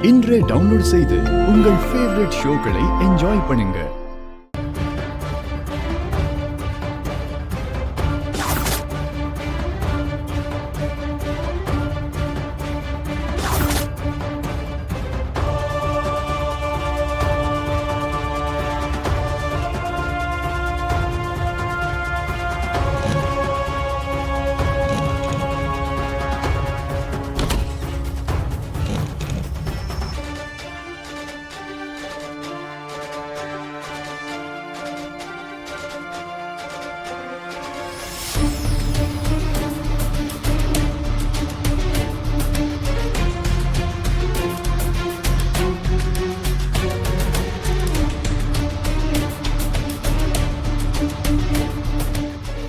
இன்றே டவுன்லோட் செய்து உங்கள் ஃபேவரட் ஷோக்களை என்ஜாய் பண்ணுங்க.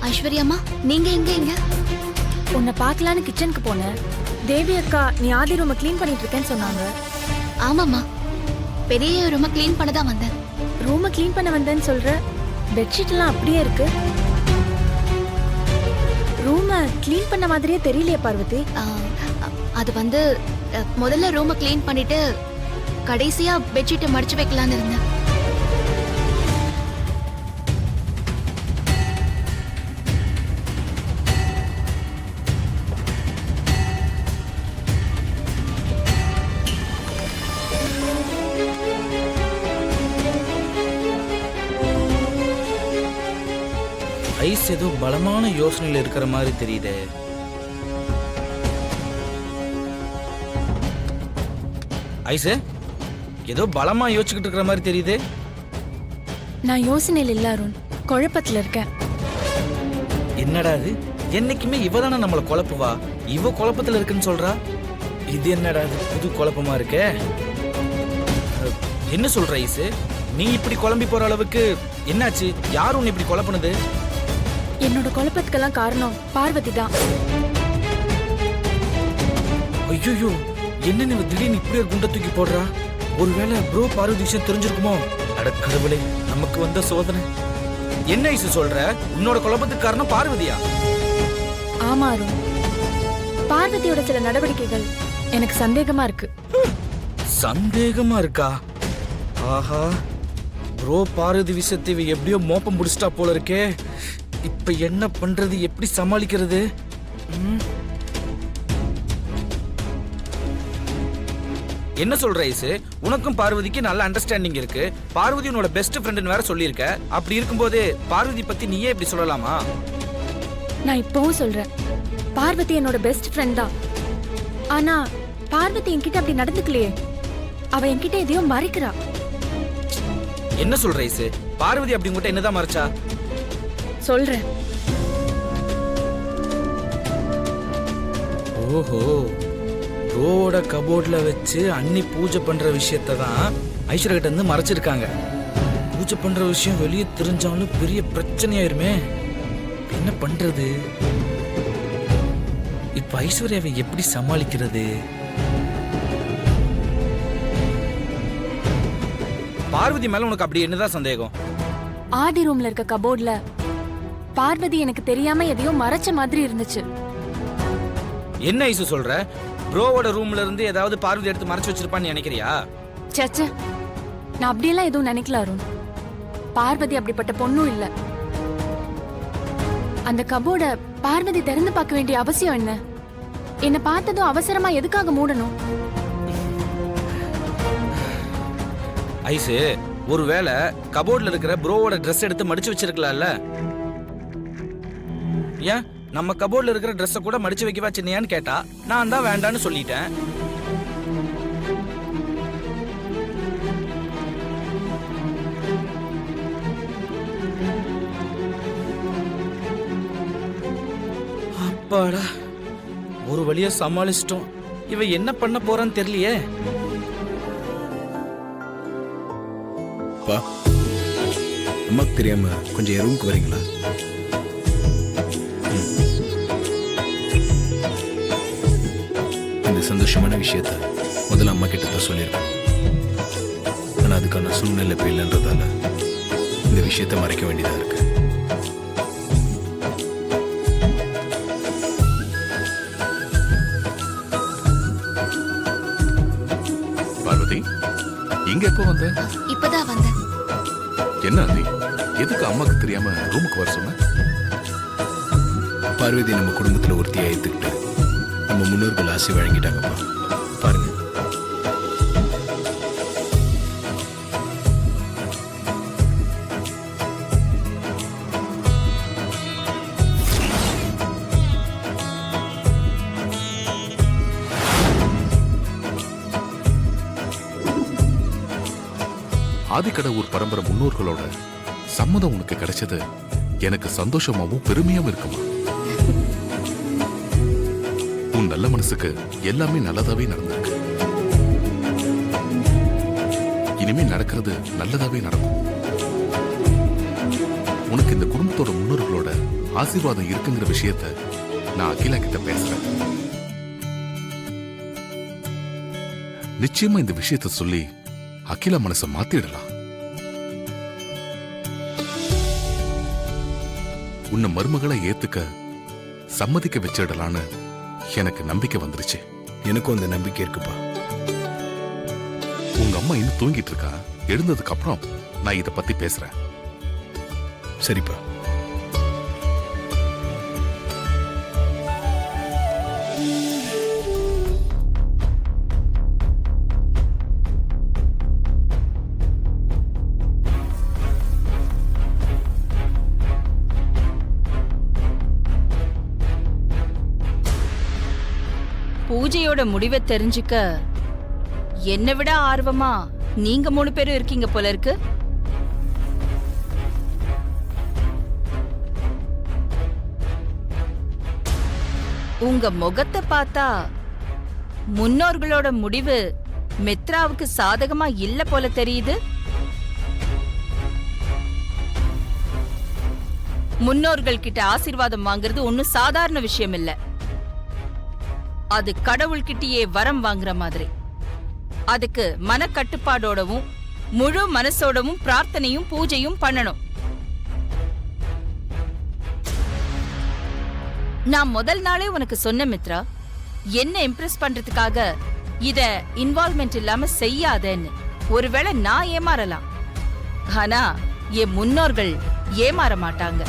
ஐஸ்வர்யாமா, நீங்க எங்க? உன்னை பார்க்கலான்னு கிச்சனுக்கு போனேன். தேவி அக்கா நீ ஆதி ரூமை க்ளீன் பண்ணிட்டு இருக்கேன்னு சொன்னாங்க. ஆமாம்மா, பெரிய ரூமை க்ளீன் பண்ண தான் வந்தேன். ரூமை க்ளீன் பண்ண வந்தேன்னு சொல்ற, பெட்ஷீட் எல்லாம் அப்படியே இருக்கு. ரூமை க்ளீன் பண்ண மாதிரியே தெரியலையே பார்வதி. அது வந்து முதல்ல ரூமை க்ளீன் பண்ணிட்டு கடைசியா பெட்ஷீட்டை மடிச்சு வைக்கலான்னு இருந்தேன். ஐஸ் ஏதோ பலமான யோசனையில் இருக்கிற மாதிரி தெரியுது. ஐஸ் ஏதோ பலமா யோசிச்சுக்கிட்டு இருக்கிற மாதிரி தெரியுது. நான் யோசனையில் இல்ல அருண், குழப்பத்துல இருக்கேன். என்னடா இது, என்னைக்குமே இவதானே நம்மளை குழப்புவா, இவ குழப்பத்துல இருக்குன்னு சொல்றா. இது என்னடா இது, புது குழப்பமா இருக்க. என்ன சொல்ற ஐஸ், நீ இப்படி குழம்பி போற அளவுக்கு என்னாச்சு? யாரும் உன்னை இப்படி குழப்பினது? என்னோட குழப்பத்துக்கெல்லாம் காரணம் பார்வதி தான். ஐயோ, என்ன நீ திடீர்னு இப்படி ஒரு குண்டை தூக்கி போடுறா? ஒருவேளை ப்ரோ பார்வதி விஷயம் தெரிஞ்சிருக்குமோ? அடக்கடவுளே, நமக்கு வந்த சோதனை. என்ன ஐசு சொல்ற? உன்னோட குழப்பத்துக்கு காரணம் பார்வதியா? ஆமா அருண், பார்வதியோட சில நடவடிக்கைகள் எனக்கு சந்தேகமா இருக்கு. சந்தேகமா இருக்கா? ஆஹா, ப்ரோ பார்வதி விஷயத்தை இவ எப்படியோ மோப்பம் பிடிச்சிட்டா போல இருக்கே. இப்ப என்ன பண்றது, எப்படி சமாளிக்கிறது? என்ன சொல்ற ஐசு? உனக்கும் பார்வதிக்கு நல்ல அண்டர்ஸ்டாண்டிங் இருக்கு. பார்வதி உன்னோட பெஸ்ட் ஃப்ரெண்ட்னு வேற சொல்லியிருக்க. அப்படி இருக்கும்போது பார்வதி பத்தி நீயே இப்படி சொல்லலாமா? நான் இப்பவும் சொல்றேன், பார்வதி என்னோட பெஸ்ட் ஃப்ரெண்ட் தான். ஆனா பார்வதி என்கிட்ட அப்படி நடந்துக்கலையே. அவ என்கிட்ட எதையோ மறைக்கிறா. என்ன சொல்ற ஐசு? பார்வதி அப்படி உங்ககிட்ட என்னதான் மறைச்சா? சொல்றேன். ஓஹோ, ப்ரோவோட கபோர்ட்ல வச்சு அண்ணி பூஜை பண்ற விஷயத்த தான் ஐஸ்வர்யா கிட்ட இருந்து மறைச்சிருக்காங்க. பூஜை பண்ற விஷயம் வெளியே தெரிஞ்சாலும் பெரிய பிரச்சனையாயிருமே. என்ன பண்றது? இப்ப ஐஸ்வர்யாவை எப்படி சமாளிக்கிறது? பார்வதி மேல உனக்கு அப்படி என்னதான் சந்தேகம்? ஆதி ரூம்ல இருக்க கபோர்ட்ல பார்வதி எனக்கு தெரியாம எதையோ மறைச்ச மாதிரி இருந்துச்சு. என்ன ஐசு சொல்ற? ப்ரோவோட ரூம்ல இருந்து ஏதாவது பார்வதி எடுத்து மறைச்சு வச்சிருப்பான்னு நினைக்கிறியா? சச்ச, நான் அப்படியெல்லாம் எதுவும் நினைக்கல அருண். பார்வதி அப்படிப்பட்ட பொண்ணும் இல்ல. அந்த கபோர்ட பார்வதி திறந்து பார்க்க வேண்டிய அவசியம் என்ன? என்ன பார்த்ததும் அவசரமா எதுக்காக மூடணும்? ஐசு, ஒருவேளை கபோர்ட்ல இருக்கிற ப்ரோவோட ட்ரெஸ் எடுத்து மடிச்சு வச்சிருக்கலாம்ல? ஏன் நம்ம கபோர்ட்ல இருக்கிற ட்ரெஸ்ஸை கூட மடிச்சு வைக்கவா சின்னையான்னு கேட்டா நான் தான் வேண்டான்னு சொல்லிட்டேன். அப்பாடா, ஒரு வழியா சமாளிச்சிட்டோம். இவ என்ன பண்ண போறான்னு தெரியலையே. அம்மாக்கு தெரியாம கொஞ்சம் என் ரூமுக்கு வரீங்களா? இந்த சந்தோஷமான விஷயத்த முதல்ல அம்மா கிட்ட தான் சொல்லியிருக்கேன். ஆனால் அதுக்கான சூழ்நிலை இப்போ இல்லைன்றதால இந்த விஷயத்தை மறைக்க வேண்டியதாக இருக்கு. பார்வதி இங்க எப்போ வந்த? இப்பதான் வந்தேன். என்ன ஆதி, எதுக்கு அம்மாக்கு தெரியாம ரூமுக்கு வர சொன்ன? பார்வதி நம்ம குடும்பத்துல ஒருத்தியா ஏத்துக்கிட்டு நம்ம முன்னோர்கள் ஆசை வழங்கிட்டாங்கப்பா. பாருங்க. ஆதிக்கடவுர் பரம்பரை முன்னோர்களோட சம்மதம் உனக்கு கிடைச்சது எனக்கு சந்தோஷமாவும் பெருமையாவும் இருக்குமா? உன் நல்ல மனசுக்கு எல்லாமே நல்லதாவே நடந்திருக்கு. இனிமே நடக்கிறது நல்லதாவே நடக்கும். உனக்கு இந்த குடும்பத்தோட முன்னோர்களோட ஆசீர்வாதம் இருக்குங்கிற விஷயத்த நான் அகிலா கிட்ட பேசுறேன். நிச்சயமா இந்த விஷயத்த சொல்லி அகிலா மனசை மாத்திடலாம். உன்னை மருமகளை ஏத்துக்க சம்மதிக்க வச்சிடலான்னு எனக்கு நம்பிக்கை வந்துருச்சு. எனக்கும் அந்த நம்பிக்கை இருக்குப்பா. உங்க அம்மா இன்னும் தூங்கிட்டு இருக்கா. எழுந்ததுக்கு அப்புறம் நான் இத பத்தி பேசுறேன். சரிப்பா. பூஜையோட முடிவை தெரிஞ்சுக்க என்னை விட ஆர்வமா நீங்க 3 பேரும் இருக்கீங்க போல இருக்கு. உங்க முகத்தை பார்த்தா முன்னோர்களோட முடிவு மித்ராவுக்கு சாதகமா இல்ல போல தெரியுது. முன்னோர்கள் கிட்ட ஆசீர்வாதம் வாங்குறது ஒன்னும் சாதாரண விஷயம் இல்ல. அது கடவுள்கிட்டயே வரம் வாங்குற மாதிரி. அதுக்கு மனக்கட்டுப்பாடோடவும் முழு மனசோடவும் பிரார்த்தனையும் பூஜையும் பண்ணணும். நான் முதல் நாளே உனக்கு சொன்ன மித்ரா, என்ன இம்ப்ரெஸ் பண்றதுக்காக இத இன்வால்வ்மெண்ட் இல்லாம செய்யாதேன்னு. ஒருவேளை நான் ஏமாறலாம், ஆனா என் முன்னோர்கள் ஏமாற மாட்டாங்க.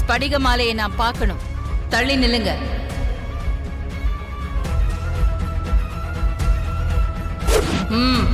ஸ்படிக மாலையை நான் பார்க்கணும். தள்ளி நில்லுங்க. ம்